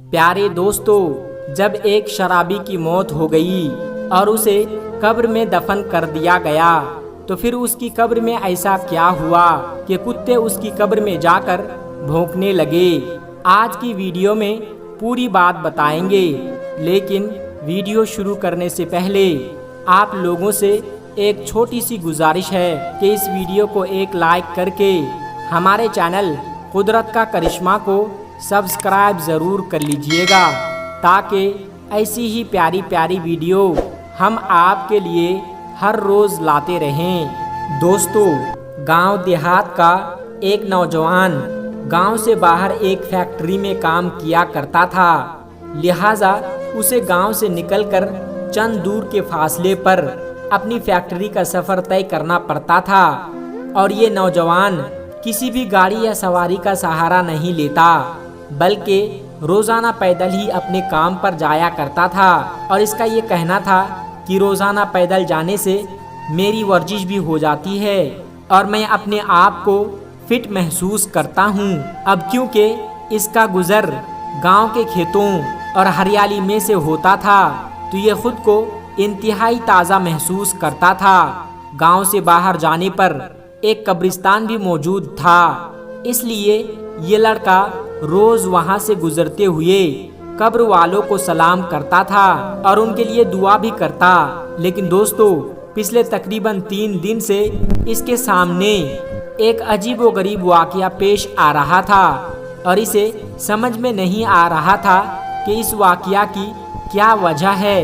प्यारे दोस्तों, जब एक शराबी की मौत हो गई और उसे कब्र में दफन कर दिया गया, तो फिर उसकी कब्र में ऐसा क्या हुआ कि कुत्ते उसकी कब्र में जाकर भौंकने लगे। आज की वीडियो में पूरी बात बताएंगे, लेकिन वीडियो शुरू करने से पहले आप लोगों से एक छोटी सी गुजारिश है कि इस वीडियो को एक लाइक करके हमारे चैनल कुदरत का करिश्मा को सब्सक्राइब ज़रूर कर लीजिएगा, ताकि ऐसी ही प्यारी प्यारी वीडियो हम आपके लिए हर रोज़ लाते रहें। दोस्तों, गांव देहात का एक नौजवान गांव से बाहर एक फैक्ट्री में काम किया करता था, लिहाजा उसे गांव से निकलकर चंद दूर के फासले पर अपनी फैक्ट्री का सफ़र तय करना पड़ता था। और ये नौजवान किसी भी गाड़ी या सवारी का सहारा नहीं लेता, बल्कि रोज़ाना पैदल ही अपने काम पर जाया करता था। और इसका ये कहना था कि रोज़ाना पैदल जाने से मेरी वर्जिश भी हो जाती है और मैं अपने आप को फिट महसूस करता हूँ। अब क्योंकि इसका गुज़र गांव के खेतों और हरियाली में से होता था, तो ये खुद को इंतहाई ताज़ा महसूस करता था। गांव से बाहर जाने पर एक कब्रिस्तान भी मौजूद था, इसलिए ये लड़का रोज़ वहाँ से गुजरते हुए कब्र वालों को सलाम करता था और उनके लिए दुआ भी करता। लेकिन दोस्तों, पिछले तकरीबन 3 दिन से इसके सामने एक अजीब व गरीब वाक़या पेश आ रहा था और इसे समझ में नहीं आ रहा था कि इस वाक़या की क्या वजह है।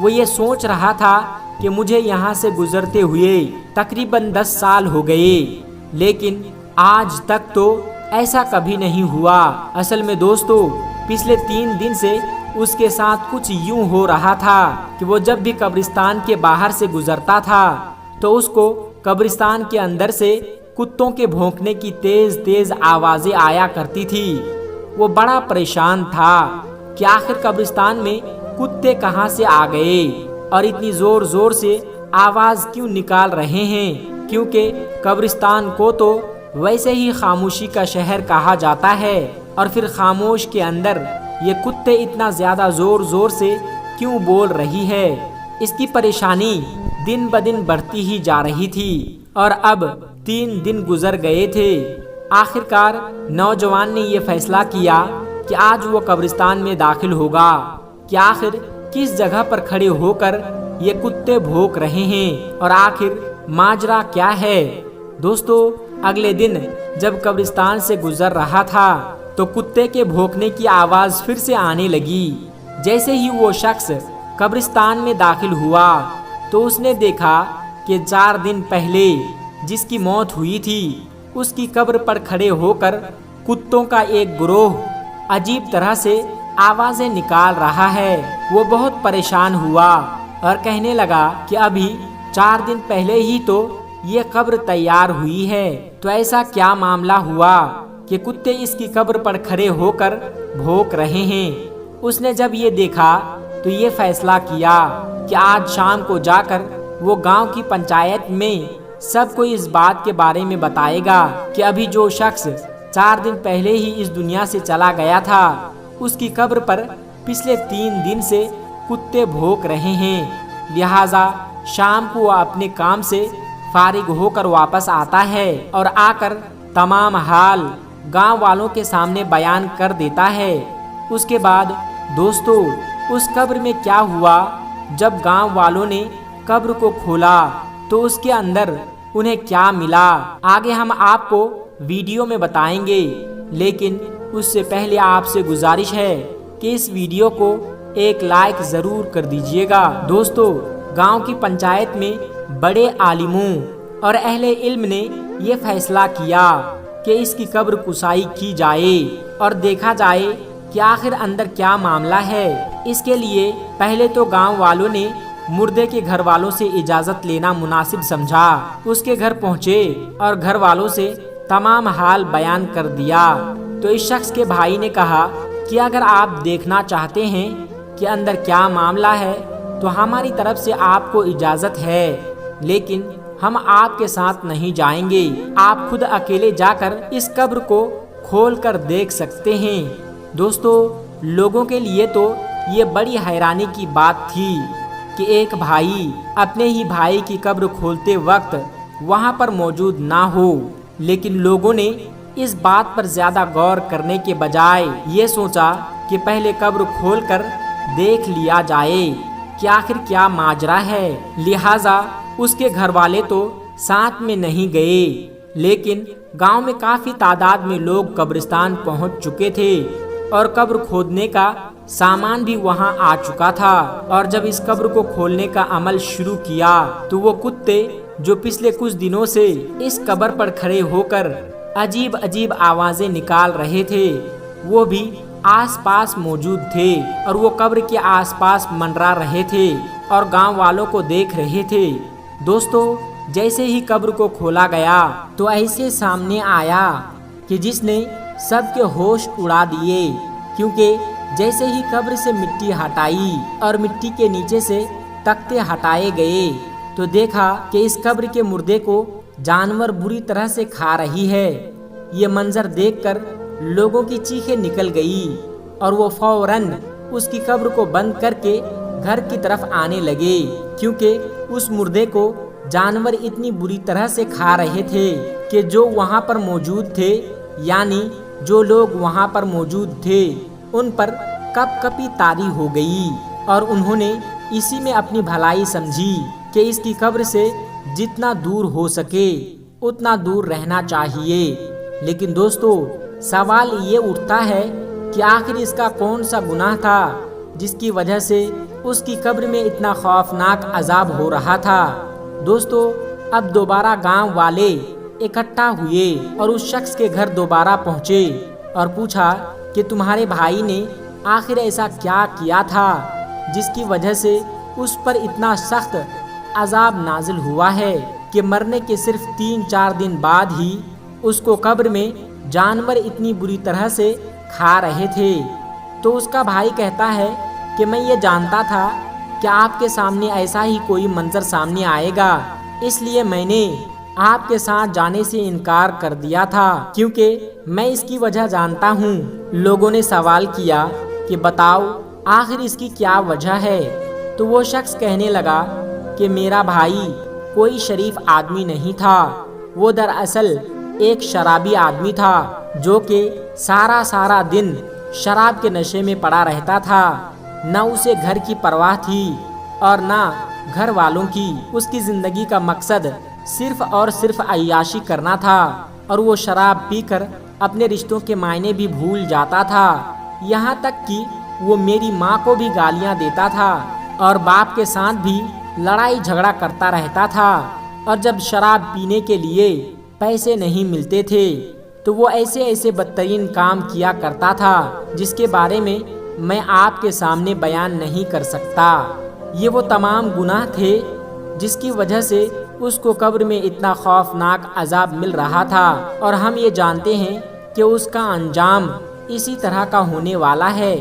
वो ये सोच रहा था कि मुझे यहाँ से गुजरते हुए तकरीबन 10 साल हो गए, लेकिन आज तक तो ऐसा कभी नहीं हुआ। असल में दोस्तों, पिछले 3 दिन से उसके साथ कुछ यूं हो रहा था कि वो जब भी कब्रिस्तान के बाहर से गुजरता था, तो उसको कब्रिस्तान के अंदर से कुत्तों के भौंकने की तेज तेज आवाज़ें आया करती थी। वो बड़ा परेशान था कि आखिर कब्रिस्तान में कुत्ते कहाँ से आ गए और इतनी ज़ोर ज़ोर से आवाज़ क्यों निकाल रहे हैं, क्योंकि कब्रिस्तान को तो वैसे ही खामोशी का शहर कहा जाता है, और फिर खामोश के अंदर ये कुत्ते इतना ज़्यादा ज़ोर ज़ोर से क्यों बोल रही है। इसकी परेशानी दिन ब दिन बढ़ती ही जा रही थी और अब 3 दिन गुजर गए थे। आखिरकार नौजवान ने ये फैसला किया कि आज वो कब्रिस्तान में दाखिल होगा कि आखिर किस जगह पर खड़े होकर ये कुत्ते भौंक रहे हैं और आखिर माजरा क्या है। दोस्तों, अगले दिन जब कब्रिस्तान से गुजर रहा था, तो कुत्ते के भौंकने की आवाज़ फिर से आने लगी। जैसे ही वो शख्स कब्रिस्तान में दाखिल हुआ, तो उसने देखा कि 4 दिन पहले जिसकी मौत हुई थी, उसकी कब्र पर खड़े होकर कुत्तों का एक गिरोह अजीब तरह से आवाज़ें निकाल रहा है। वो बहुत परेशान हुआ और कहने लगा कि अभी 4 दिन पहले ही तो ये कब्र तैयार हुई है, तो ऐसा क्या मामला हुआ कि कुत्ते इसकी कब्र पर खड़े होकर भौंक रहे हैं। उसने जब ये देखा तो ये फैसला किया कि आज शाम को जाकर वो गांव की पंचायत में सबको इस बात के बारे में बताएगा कि अभी जो शख्स 4 दिन पहले ही इस दुनिया से चला गया था, उसकी कब्र पर पिछले 3 दिन से कुत्ते भौंक रहे हैं। लिहाजा शाम को वह अपने काम से फारिग होकर वापस आता है और आकर तमाम हाल गांव वालों के सामने बयान कर देता है। उसके बाद दोस्तों, उस कब्र में क्या हुआ, जब गांव वालों ने कब्र को खोला तो उसके अंदर उन्हें क्या मिला, आगे हम आपको वीडियो में बताएंगे। लेकिन उससे पहले आपसे गुजारिश है कि इस वीडियो को एक लाइक ज़रूर कर दीजिएगा। दोस्तों, गांव की पंचायत में बड़े आलिमों और अहले इल्म ने ये फैसला किया कि इसकी कब्र कुसाई की जाए और देखा जाए कि आखिर अंदर क्या मामला है। इसके लिए पहले तो गांव वालों ने मुर्दे के घर वालों से इजाज़त लेना मुनासिब समझा। उसके घर पहुँचे और घर वालों से तमाम हाल बयान कर दिया। तो इस शख्स के भाई ने कहा कि अगर आप देखना चाहते हैं कि अंदर क्या मामला है, तो हमारी तरफ से आपको इजाज़त है, लेकिन हम आपके साथ नहीं जाएंगे। आप खुद अकेले जाकर इस कब्र को खोल कर देख सकते हैं। दोस्तों, لوگوں کے لیے تو یہ بڑی حیرانی کی بات تھی کہ ایک بھائی اپنے ہی بھائی کی قبر کھولتے وقت وہاں پر موجود نہ ہو، لیکن لوگوں نے اس بات پر زیادہ غور کرنے کے بجائے یہ سوچا کہ پہلے قبر کھول کر دیکھ لیا جائے کہ آخر کیا ماجرا ہے۔ لہٰذا اس کے گھر والے تو ساتھ میں نہیں گئے، لیکن گاؤں میں کافی تعداد میں لوگ قبرستان پہنچ چکے تھے اور قبر کھودنے کا سامان بھی وہاں آ چکا تھا۔ اور جب اس قبر کو کھولنے کا عمل شروع کیا تو وہ کتے جو پچھلے کچھ دنوں سے اس قبر پر کھڑے ہو کر عجیب عجیب آوازیں نکال رہے تھے وہ بھی آس پاس موجود تھے، اور وہ قبر کے آس پاس منڈرا رہے تھے اور گاؤں والوں کو دیکھ رہے تھے۔ دوستو، جیسے ہی قبر کو کھولا گیا تو ایسے سامنے آیا کہ جس نے سب کے ہوش اڑا دیے، کیونکہ جیسے ہی قبر سے مٹی ہٹائی اور مٹی کے نیچے سے تختے ہٹائے گئے تو دیکھا کہ اس قبر کے مردے کو جانور بری طرح سے کھا رہی ہے۔ یہ منظر دیکھ کر لوگوں کی چیخیں نکل گئی اور وہ فوراً اس کی قبر کو بند کر کے گھر کی طرف آنے لگے، کیونکہ اس مردے کو جانور اتنی بری طرح سے کھا رہے تھے کہ جو وہاں پر موجود تھے، یعنی جو لوگ وہاں پر موجود تھے، ان پر کپ کپی طاری ہو گئی اور انہوں نے اسی میں اپنی بھلائی سمجھی کہ اس کی قبر سے جتنا دور ہو سکے اتنا دور رہنا چاہیے۔ لیکن دوستو، سوال یہ اٹھتا ہے کہ آخر اس کا کون سا گناہ تھا جس کی وجہ سے اس کی قبر میں اتنا خوفناک عذاب ہو رہا تھا؟ دوستو، اب دوبارہ گاؤں والے اکٹھا ہوئے اور اس شخص کے گھر دوبارہ پہنچے اور پوچھا کہ تمہارے بھائی نے آخر ایسا کیا کیا تھا جس کی وجہ سے اس پر اتنا سخت عذاب نازل ہوا ہے کہ مرنے کے صرف 3-4 دن بعد ہی اس کو قبر میں جانور اتنی بری طرح سے کھا رہے تھے۔ تو اس کا بھائی کہتا ہے کہ میں یہ جانتا تھا کہ آپ کے سامنے ایسا ہی کوئی منظر سامنے آئے گا، اس لیے میں نے آپ کے ساتھ جانے سے انکار کر دیا تھا، کیونکہ میں اس کی وجہ جانتا ہوں۔ لوگوں نے سوال کیا کہ بتاؤ آخر اس کی کیا وجہ ہے؟ تو وہ شخص کہنے لگا کہ میرا بھائی کوئی شریف آدمی نہیں تھا، وہ دراصل ایک شرابی آدمی تھا جو کہ سارا دن شراب کے نشے میں پڑا رہتا تھا۔ نہ اسے گھر کی پرواہ تھی اور نہ گھر والوں کی۔ اس کی زندگی کا مقصد صرف اور صرف عیاشی کرنا تھا، اور وہ شراب پی کر اپنے رشتوں کے معنی بھی بھول جاتا تھا، یہاں تک کہ وہ میری ماں کو بھی گالیاں دیتا تھا اور باپ کے ساتھ بھی لڑائی جھگڑا کرتا رہتا تھا۔ اور جب شراب پینے کے لیے پیسے نہیں ملتے تھے تو وہ ایسے بدترین کام کیا کرتا تھا جس کے بارے میں میں آپ کے سامنے بیان نہیں کر سکتا۔ یہ وہ تمام گناہ تھے جس کی وجہ سے اس کو قبر میں اتنا خوفناک عذاب مل رہا تھا، اور ہم یہ جانتے ہیں کہ اس کا انجام اسی طرح کا ہونے والا ہے۔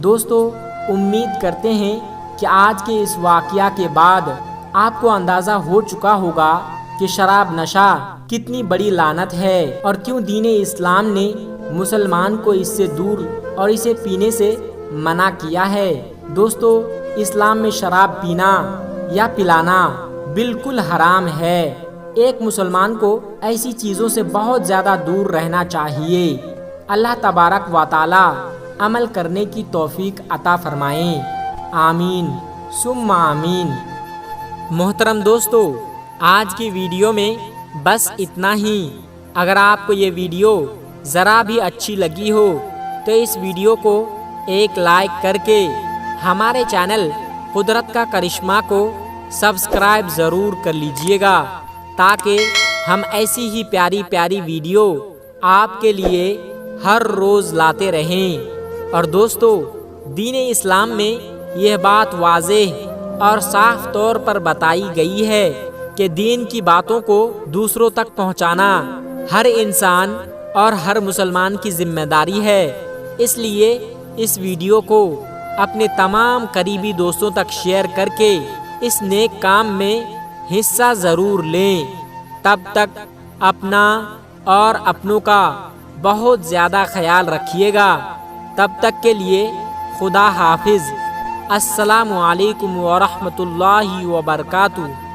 دوستو، امید کرتے ہیں کہ آج کے اس واقعہ کے بعد آپ کو اندازہ ہو چکا ہوگا کہ شراب نشہ کتنی بڑی لعنت ہے اور کیوں دین اسلام نے مسلمان کو اس سے دور اور اسے پینے سے منع کیا ہے۔ دوستو، اسلام میں شراب پینا یا پلانا بالکل حرام ہے۔ ایک مسلمان کو ایسی چیزوں سے بہت زیادہ دور رہنا چاہیے۔ اللہ تبارک و تعالی عمل کرنے کی توفیق عطا فرمائیں، آمین ثم آمین۔ محترم دوستو، آج کی ویڈیو میں بس اتنا ہی۔ اگر آپ کو یہ ویڈیو ذرا بھی اچھی لگی ہو تو اس ویڈیو کو ایک لائک کر کے ہمارے چینل قدرت کا کرشمہ کو سبسکرائب ضرور کر لیجئے گا، تاکہ ہم ایسی ہی پیاری پیاری ویڈیو آپ کے لیے ہر روز لاتے رہیں۔ اور دوستو، دین اسلام میں یہ بات واضح اور صاف طور پر بتائی گئی ہے کہ دین کی باتوں کو دوسروں تک پہنچانا ہر انسان اور ہر مسلمان کی ذمہ داری ہے۔ اس لیے اس ویڈیو کو اپنے تمام قریبی دوستوں تک شیئر کر کے اس نیک کام میں حصہ ضرور لیں۔ تب تک اپنا اور اپنوں کا بہت زیادہ خیال رکھیے گا۔ تب تک کے لیے خدا حافظ۔ السلام علیکم ورحمۃ اللہ وبرکاتہ۔